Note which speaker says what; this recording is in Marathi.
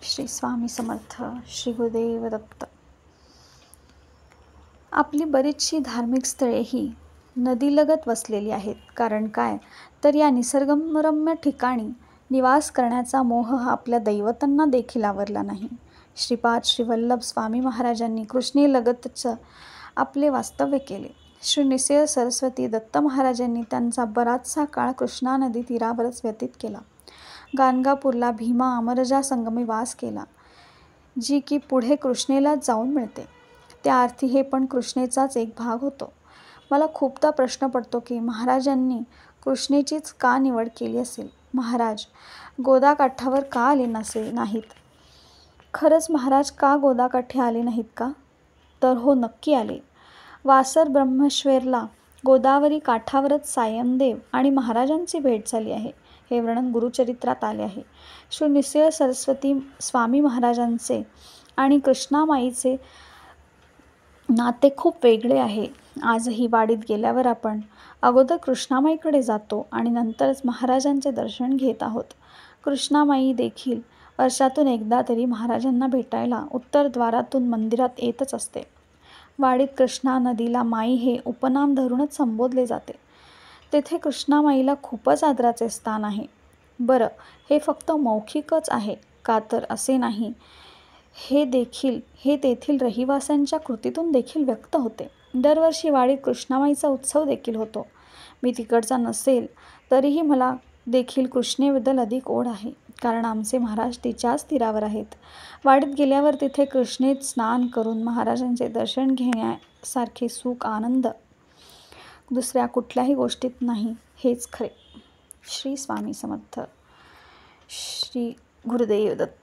Speaker 1: श्री स्वामी समर्थ. श्री गुरुदेव दत्त. आपली बरीचशी धार्मिक स्थळे ही नदीलगत वसलेली आहेत. कारण काय तर या निसर्गरम्य ठिकाणी निवास करण्याचा मोह हा आपल्या दैवतांना देखील आवरला नाही. श्रीपाद श्री वल्लभ स्वामी महाराजांनी कृष्णेलगतच आपले वास्तव्य केले. श्री नृसिंह सरस्वती दत्त महाराजांनी त्यांचा बराचसा काळ कृष्णा नदी तीरावरच व्यतीत केला. गाणगापूरला भीमा अमरजा संगमी वास केला, जी की पुढे कृष्णेलाच जाऊन मिळते. त्या अर्थी हे पण कृष्णेचाच एक भाग होतो. मला खूपदा प्रश्न पडतो की महाराजांनी कृष्णेचीच का निवड केली असेल? महाराज गोदाकाठावर का आले नाहीत? खरंच महाराज का गोदाकाठी आले नाहीत का? तर हो, नक्की आले. वासर ब्रह्मेश्वरला गोदावरी काठावरच सायनदेव आणि महाराजांची भेट झाली आहे, हे वर्णन गुरुचरित्रात आले आहे. श्री नृसिंह सरस्वती स्वामी महाराजांचे आणि कृष्णामाईचे नाते खूप वेगळे आहे. आजही वाडीत गेल्यावर आपण अगोदर कृष्णामाईकडे जातो आणि नंतरच महाराजांचे दर्शन घेत आहोत. कृष्णामाई देखील वर्षातून एकदा तरी महाराजांना भेटायला उत्तरद्वारातून मंदिरात येतच असते. वाडीत कृष्णा नदीला माई हे उपनाम धरूनच संबोधले जाते. तेथे कृष्णामाईला खूपच आदराचे स्थान आहे. बरं, हे फक्त मौखिकच आहे का तर असे नाही. हे तेथील रहिवाशांच्या कृतीतून देखील व्यक्त होते. दरवर्षी वाडीत कृष्णामाईचा उत्सव देखील होतो. मी तिकडचा नसेल तरीही मला देखील कृष्णेबद्दल अधिक ओढ आहे, कारण आमचे महाराज तिच्याच तीरावर आहेत. वाडीत गेल्यावर तिथे कृष्णेत स्नान करून महाराजांचे दर्शन घेण्यासारखे सुख आनंद दुसऱ्या कुठल्याही गोष्टीत नाही, हेच खरे. श्री स्वामी समर्थ. श्री गुरुदेव दत्त.